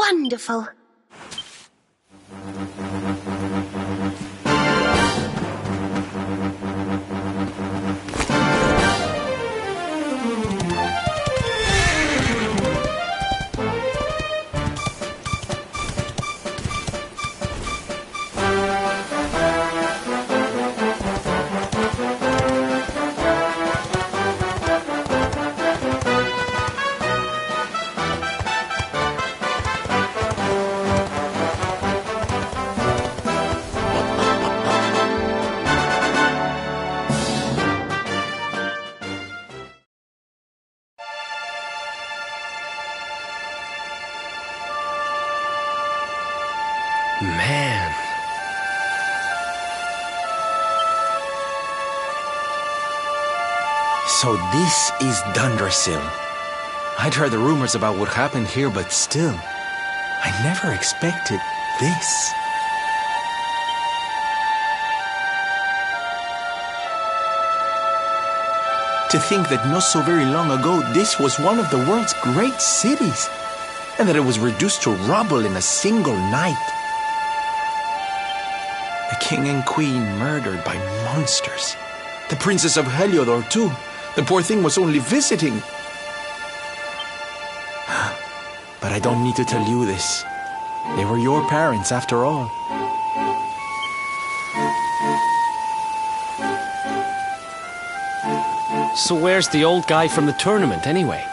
wonderful. Man. So this is Dundersill. I'd heard the rumors about what happened here, but still, I never expected this. To think that not so very long ago, this was one of the world's great cities, and that it was reduced to rubble in a single night. The king and queen murdered by monsters. The princess of Heliodor, too. The poor thing was only visiting. But I don't need to tell you this. They were your parents, after all. So where's the old guy from the tournament, anyway?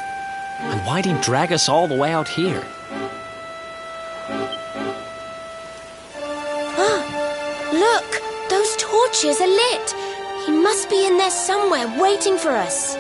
And why'd he drag us all the way out here? Look, those torches are lit. He must be in there somewhere, waiting for us.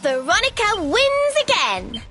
Veronica wins again!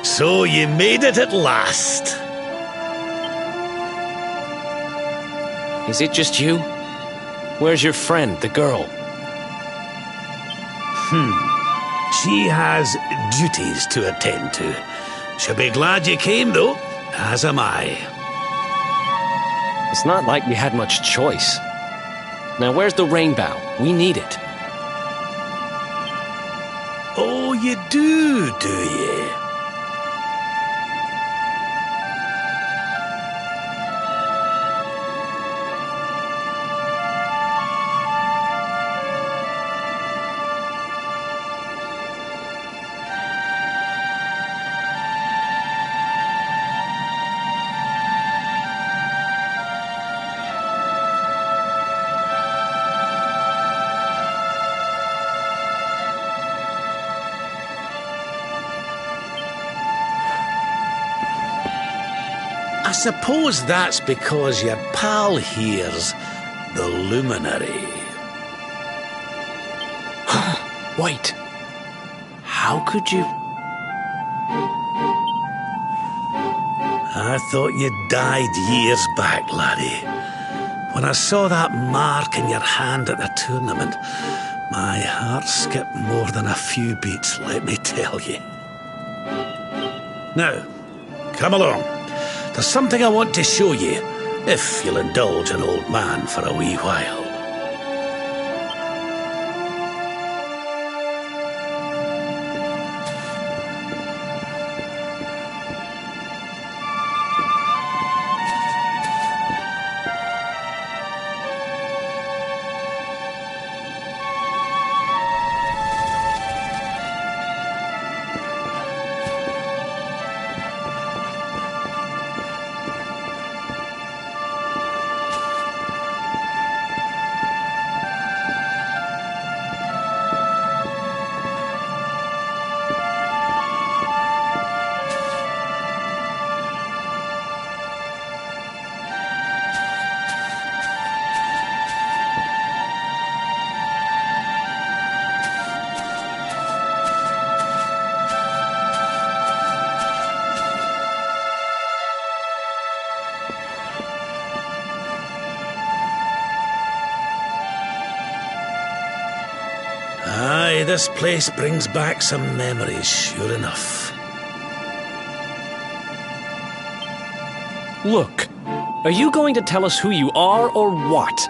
So you made it at last. Is it just you? Where's your friend, the girl? She has duties to attend to. She'll be glad you came, though, as am I. It's not like we had much choice. Now, where's the rainbow? We need it. Oh, you do you? I suppose that's because your pal here's the luminary. Wait. How could you... I thought you died years back, laddie. When I saw that mark in your hand at the tournament, my heart skipped more than a few beats, let me tell you. Now, come along. There's something I want to show you, if you'll indulge an old man for a wee while. Aye, this place brings back some memories, sure enough. Look, are you going to tell us who you are or what?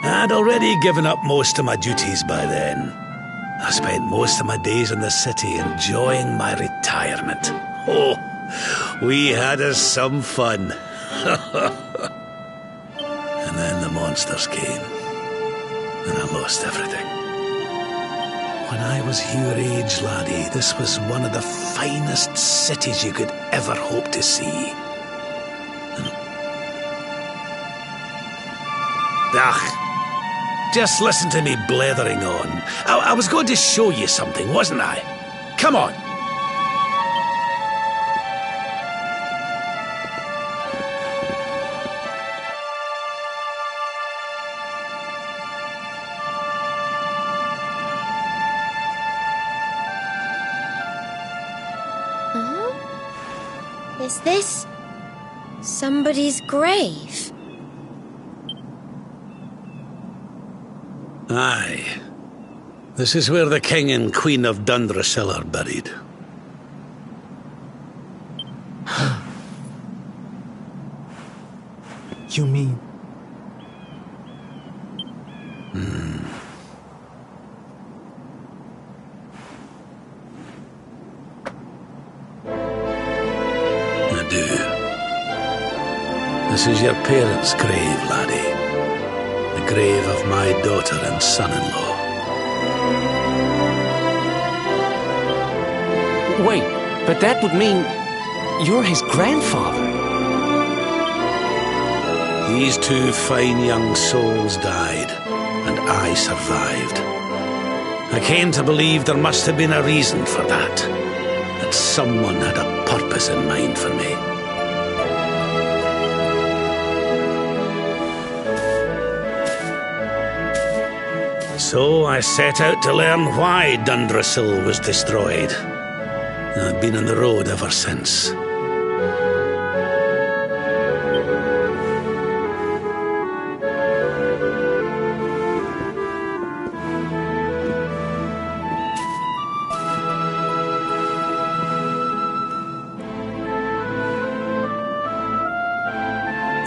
I'd already given up most of my duties by then. I spent most of my days in the city enjoying my retirement. Oh, we had us some fun. And then the monsters came, and I lost everything. When I was your age, laddie, this was one of the finest cities you could ever hope to see. Just listen to me blethering on. I was going to show you something, wasn't I? Come on. Is this somebody's grave? Aye. This is where the King and Queen of Dundrasil are buried. You mean... I do. This is your parents' grave, laddie. The grave of my daughter and son-in-law. Wait, but that would mean you're his grandfather. These two fine young souls died, and I survived. I came to believe there must have been a reason for that someone had a purpose in mind for me. So I set out to learn why Dundrasil was destroyed. And I've been on the road ever since.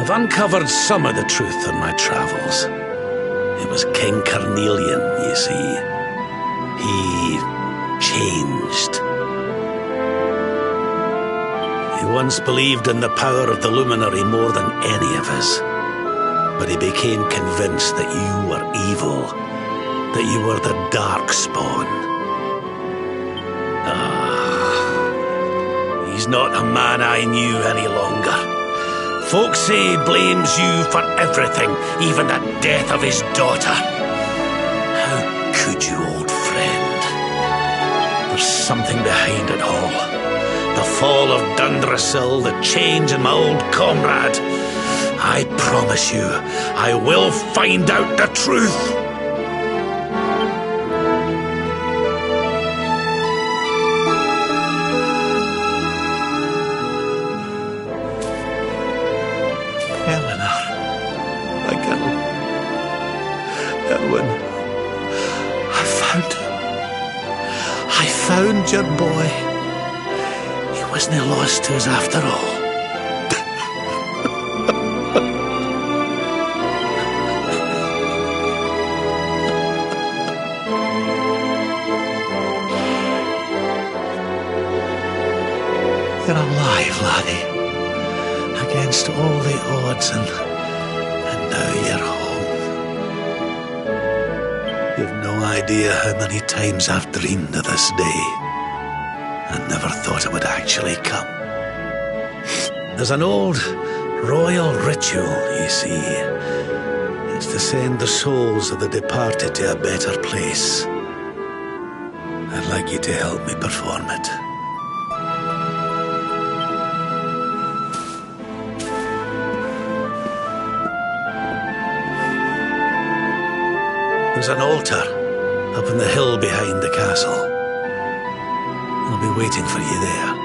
I've uncovered some of the truth on my travels. It was King Carnelian, you see. He changed. He once believed in the power of the luminary more than any of us. But he became convinced that you were evil, that you were the Darkspawn. He's not a man I knew any longer. Folks say he blames you for everything, even the death of his daughter. How could you, old friend? There's something behind it all. The fall of Dundrasil, the change in my old comrade. I promise you, I will find out the truth. I found your boy. He wasn't lost to us after all. You're alive, laddie. Against all the odds, and now you're home. You've no idea how many times I've dreamed of this day. I never thought it would actually come. There's an old royal ritual, you see. It's to send the souls of the departed to a better place. I'd like you to help me perform it. There's an altar up on the hill behind the castle. I'll be waiting for you there.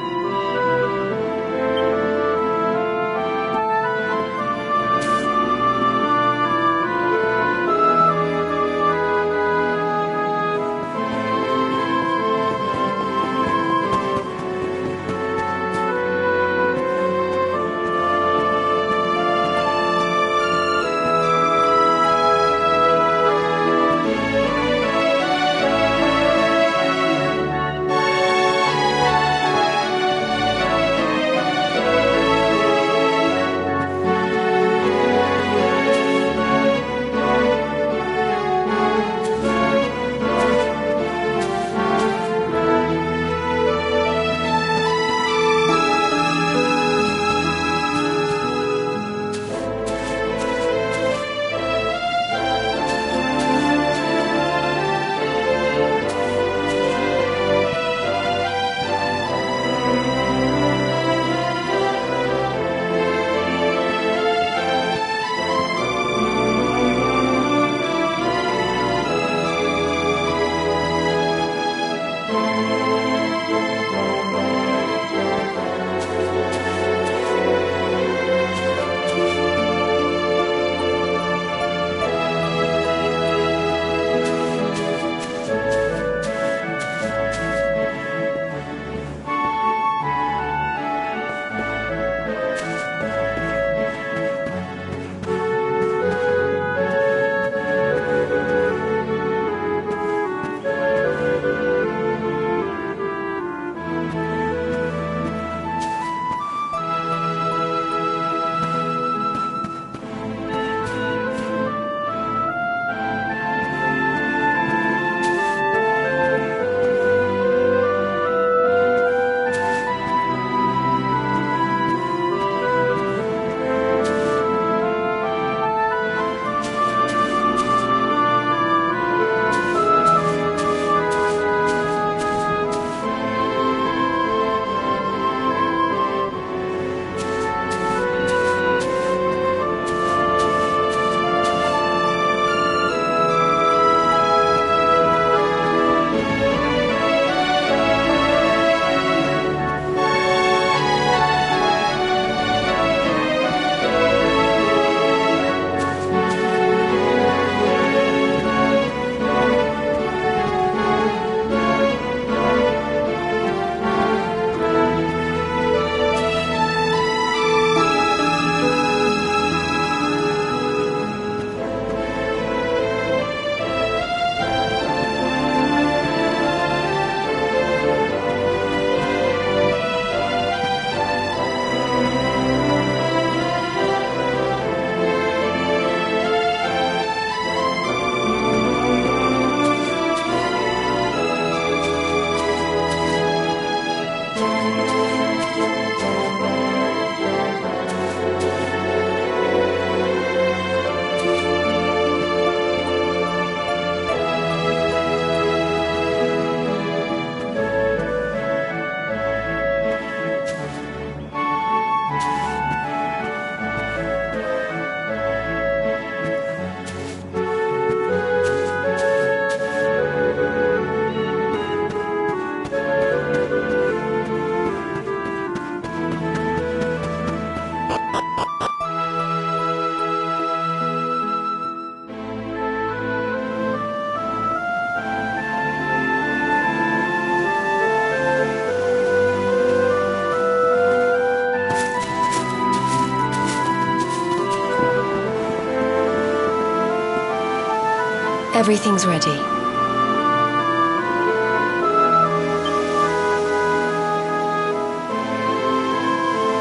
Everything's ready.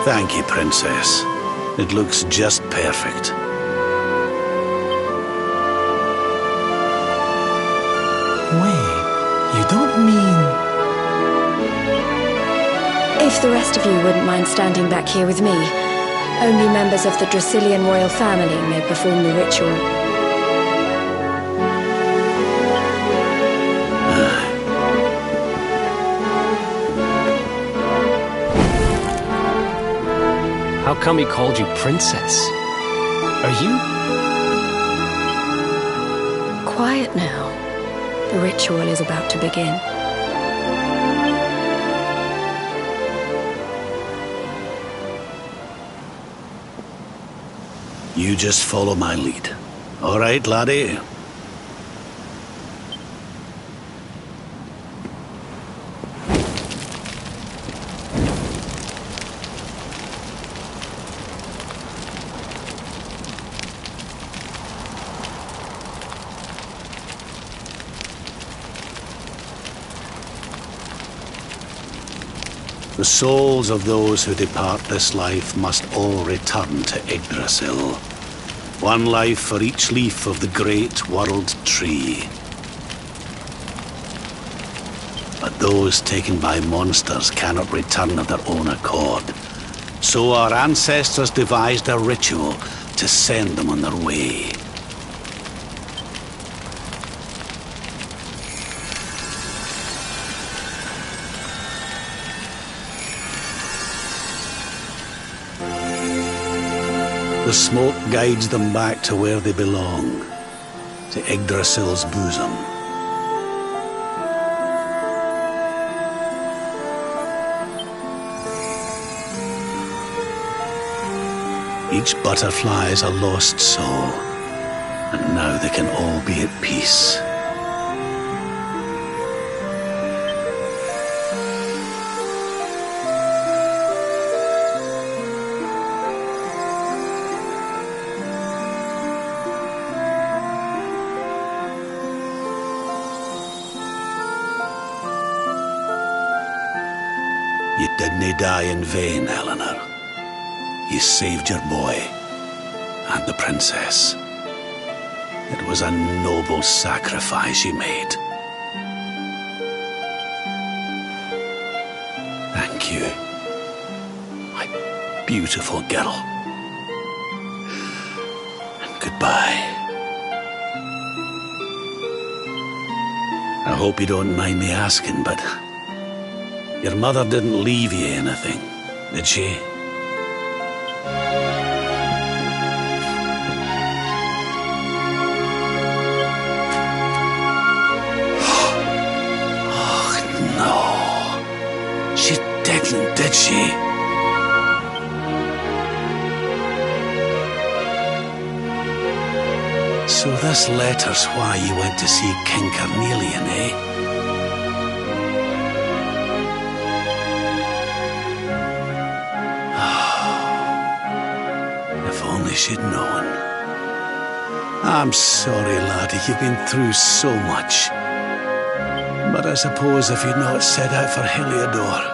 Thank you, Princess. It looks just perfect. Wait, you don't mean... If the rest of you wouldn't mind standing back here with me, only members of the Dracilian royal family may perform the ritual. How come he called you princess? Are you? Quiet now. The ritual is about to begin. You just follow my lead. All right, laddie? The souls of those who depart this life must all return to Yggdrasil. One life for each leaf of the great world tree. But those taken by monsters cannot return of their own accord. So our ancestors devised a ritual to send them on their way. The smoke guides them back to where they belong, to Yggdrasil's bosom. Each butterfly is a lost soul, and now they can all be at peace. You didn't die in vain, Eleanor. You saved your boy and the princess. It was a noble sacrifice you made. Thank you, my beautiful girl. And goodbye. I hope you don't mind me asking, but your mother didn't leave you anything, did she? She didn't, did she? So this letter's why you went to see King Carnelian, eh? If only she'd known. I'm sorry, laddie, you've been through so much. But I suppose if you'd not set out for Heliodor,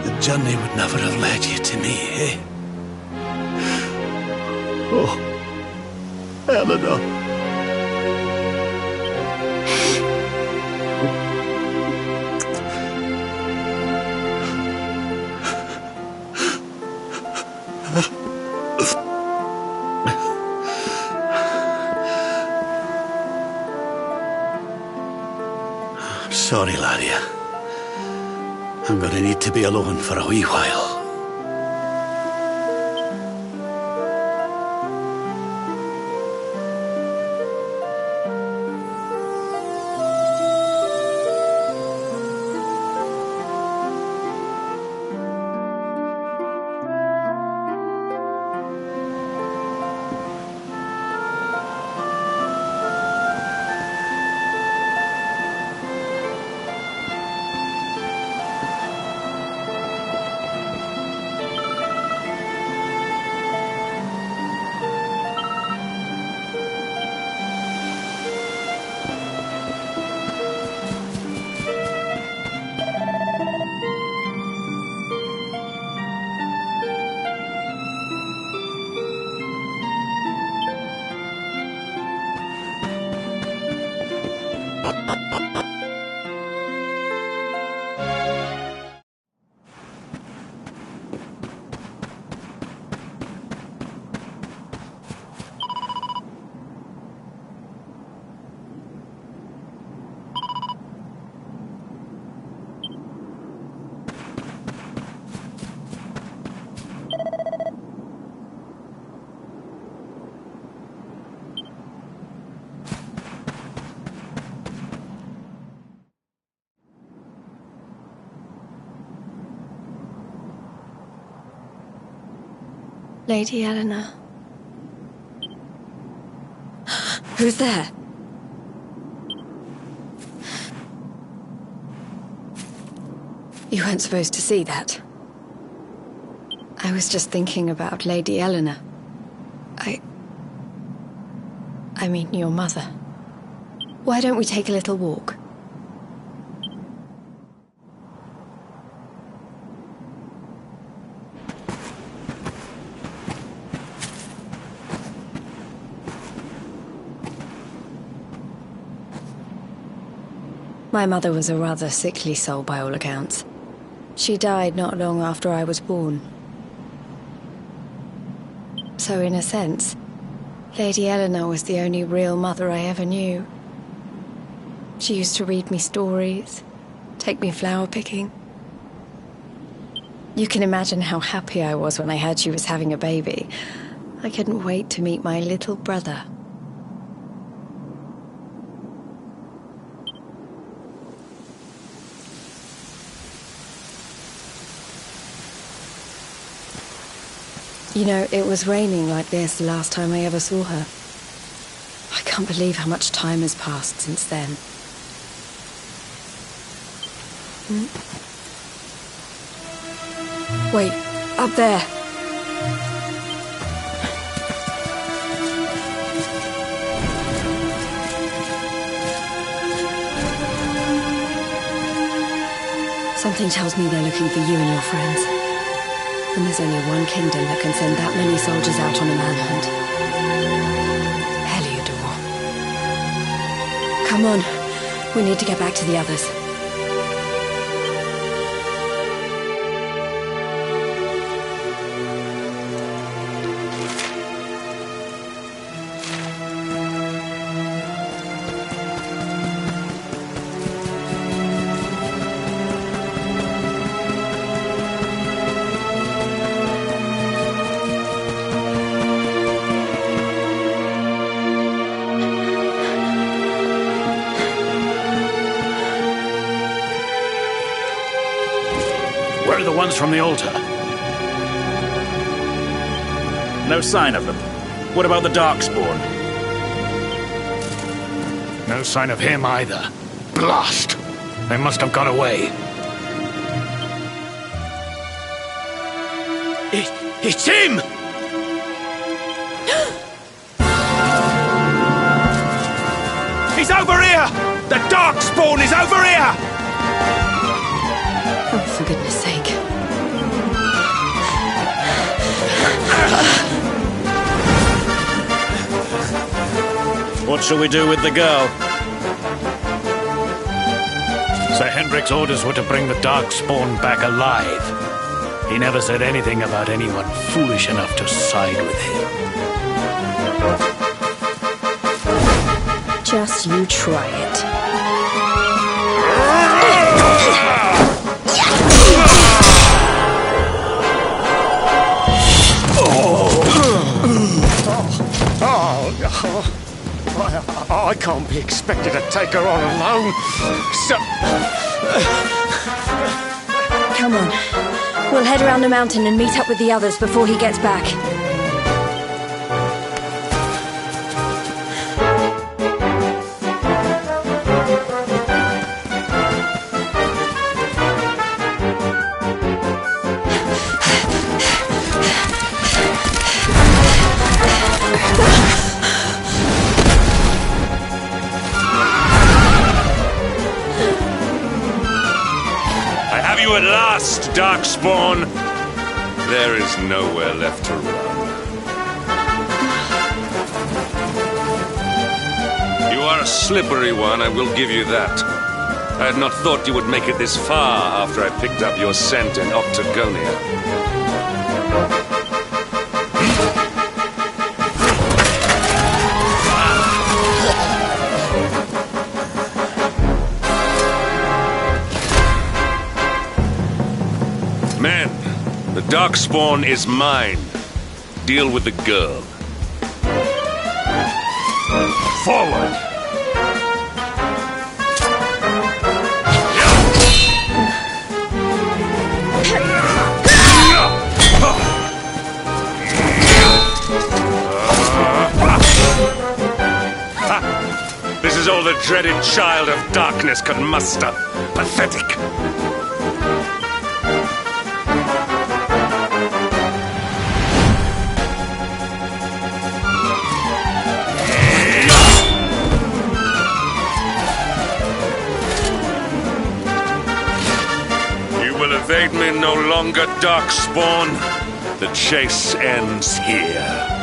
the journey would never have led you to me, eh? Oh, Eleanor. Sorry, laddie. I'm going to need to be alone for a wee while. Lady Eleanor. Who's there? You weren't supposed to see that. I was just thinking about Lady Eleanor. I mean, your mother. Why don't we take a little walk? My mother was a rather sickly soul by all accounts. She died not long after I was born. So in a sense, Lady Eleanor was the only real mother I ever knew. She used to read me stories, take me flower picking. You can imagine how happy I was when I heard she was having a baby. I couldn't wait to meet my little brother. You know, it was raining like this the last time I ever saw her. I can't believe how much time has passed since then. Wait, up there. Something tells me they're looking for you and your friends. And there's only one kingdom that can send that many soldiers out on a manhunt. Heliodor. Come on, we need to get back to the others. Where are the ones from the altar? No sign of them. What about the Darkspawn? No sign of him either. Blast! They must have got away. It's him! He's over here! The Darkspawn is over here! Oh, for goodness sake. What shall we do with the girl? Sir Hendrik's orders were to bring the Darkspawn back alive. He never said anything about anyone foolish enough to side with him. Just you try it. I can't be expected to take her on alone. So... Come on. We'll head around the mountain and meet up with the others before he gets back. At last, Darkspawn! There is nowhere left to run. You are a slippery one, I will give you that. I had not thought you would make it this far after I picked up your scent in Octagonia. Men, the Darkspawn is mine. Deal with the girl. Forward! This is all the dreaded child of darkness could muster. Pathetic. You will evade me no longer, Darkspawn. The chase ends here.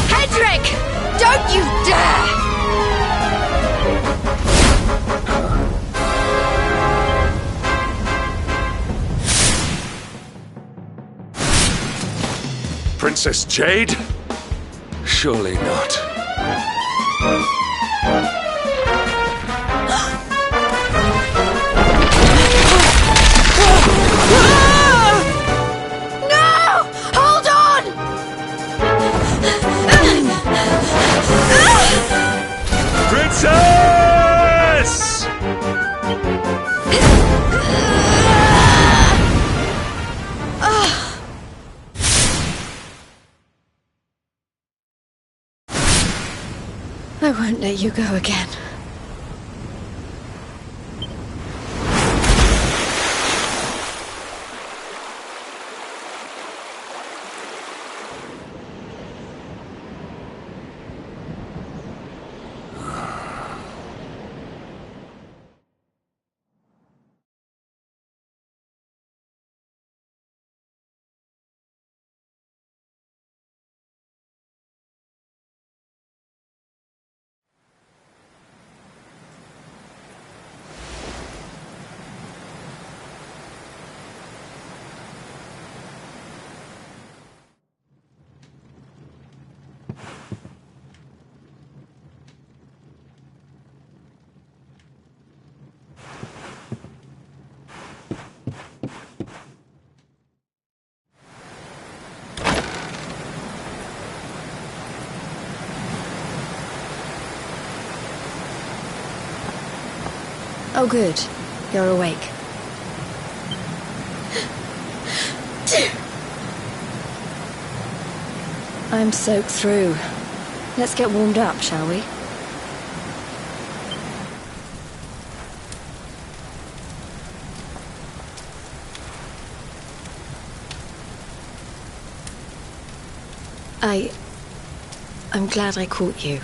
Hedrick! Don't you dare! Princess Jade? Surely not. No! Hold on! Princess! I won't let you go again. Oh, good. You're awake. I'm soaked through. Let's get warmed up, shall we? I'm glad I caught you.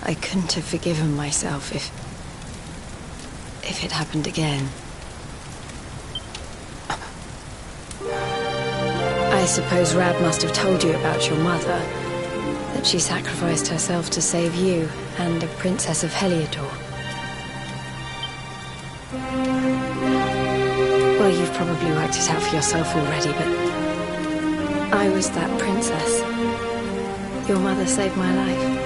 I couldn't have forgiven myself if it happened again. I suppose Rab must have told you about your mother, that she sacrificed herself to save you and the Princess of Heliodor. Well, you've probably worked it out for yourself already, but I was that princess. Your mother saved my life.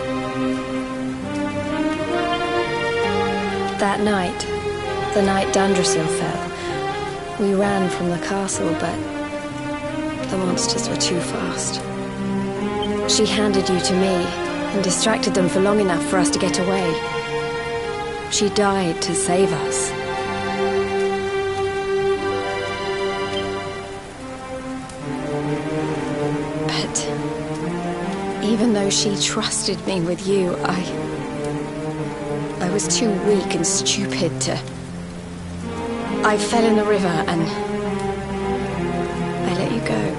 That night, the night Dundrasil fell, we ran from the castle, but the monsters were too fast. She handed you to me and distracted them for long enough for us to get away. She died to save us. But even though she trusted me with you, I was too weak and stupid to... I fell in the river and I let you go.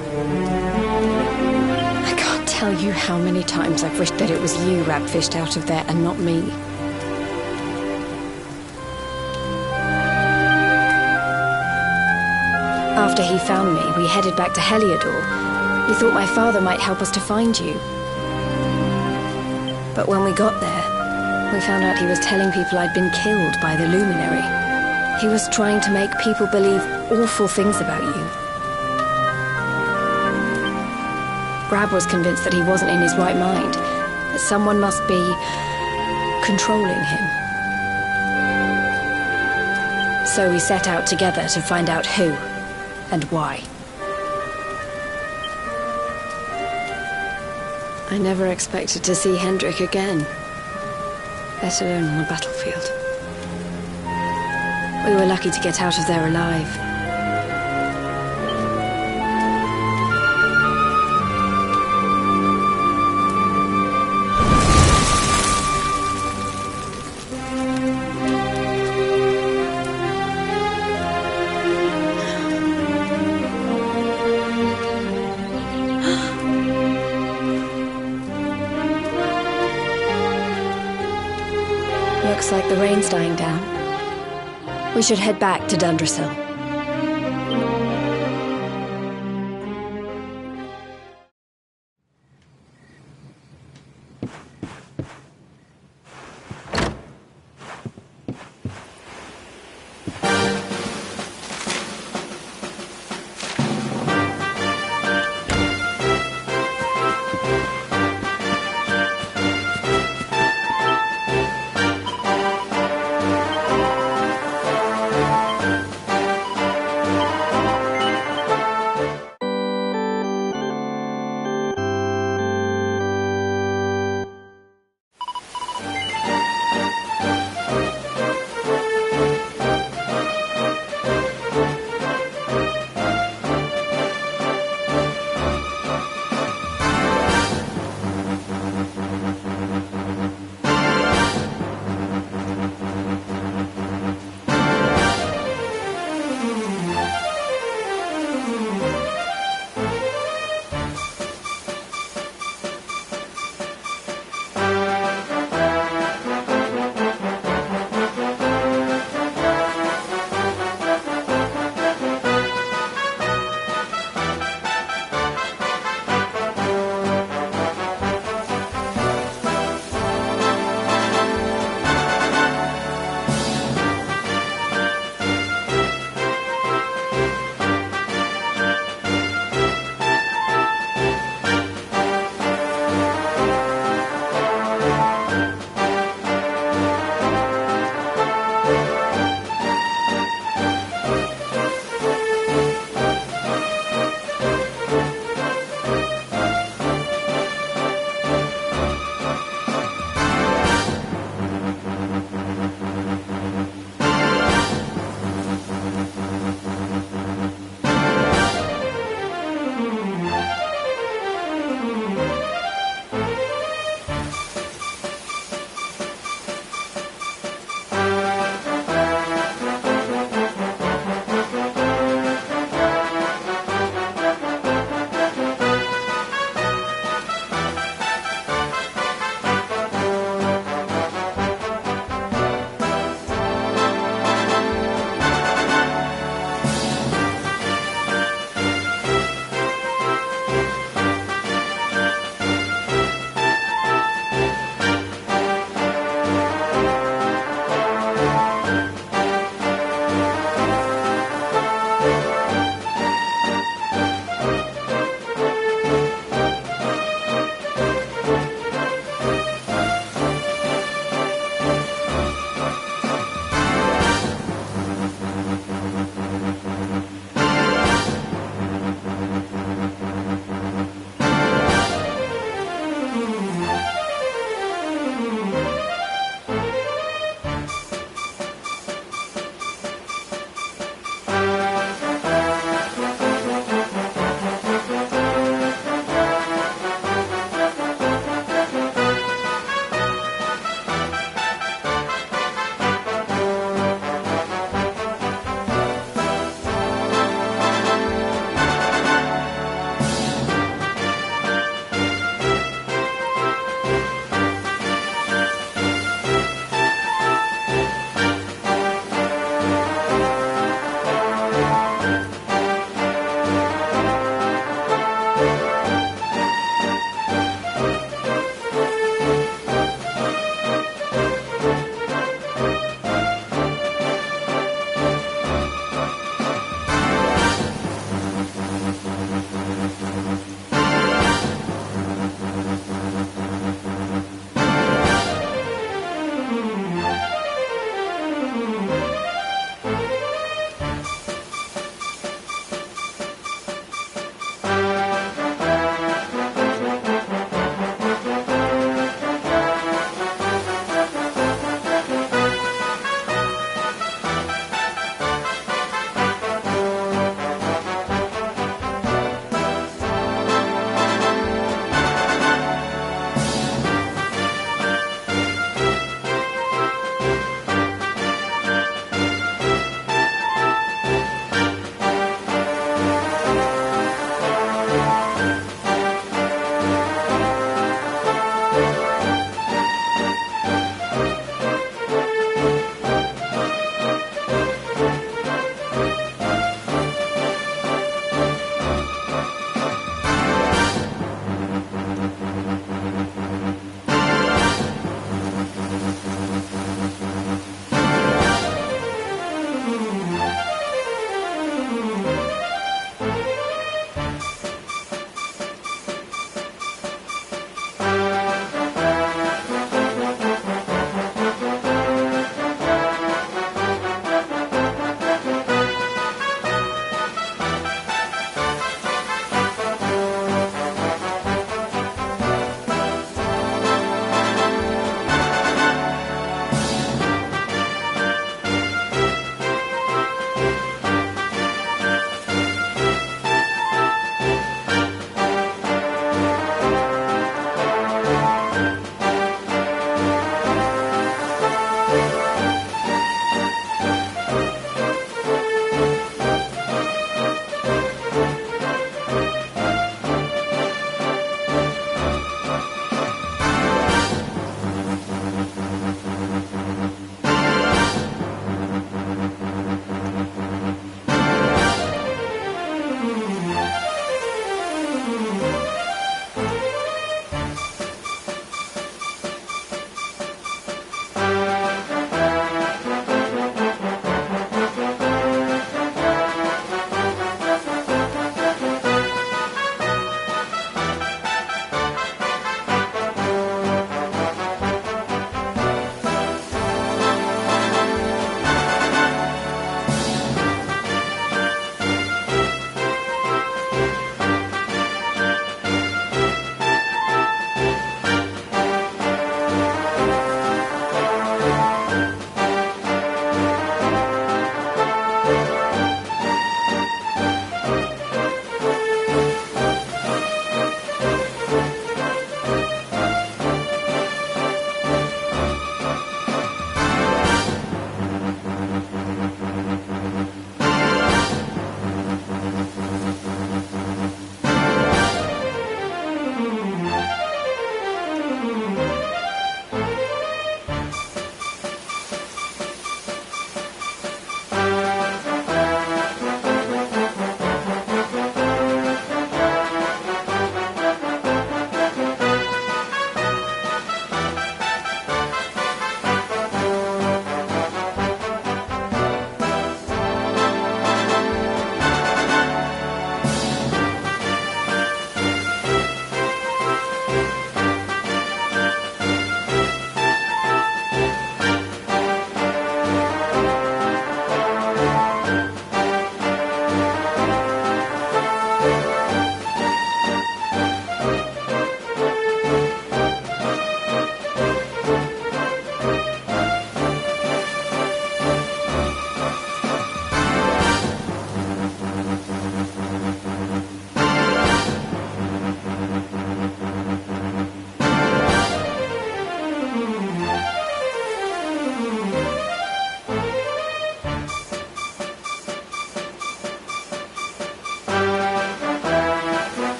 I can't tell you how many times I've wished that it was you Rab fished out of there and not me. After he found me, we headed back to Heliodor. We thought my father might help us to find you. But when we got there, we found out he was telling people I'd been killed by the Luminary. He was trying to make people believe awful things about you. Rab was convinced that he wasn't in his right mind, that someone must be controlling him. So we set out together to find out who and why. I never expected to see Hendrik again, let alone on the battlefield. We were lucky to get out of there alive. Looks like the rain's dying down. We should head back to Dundrasil.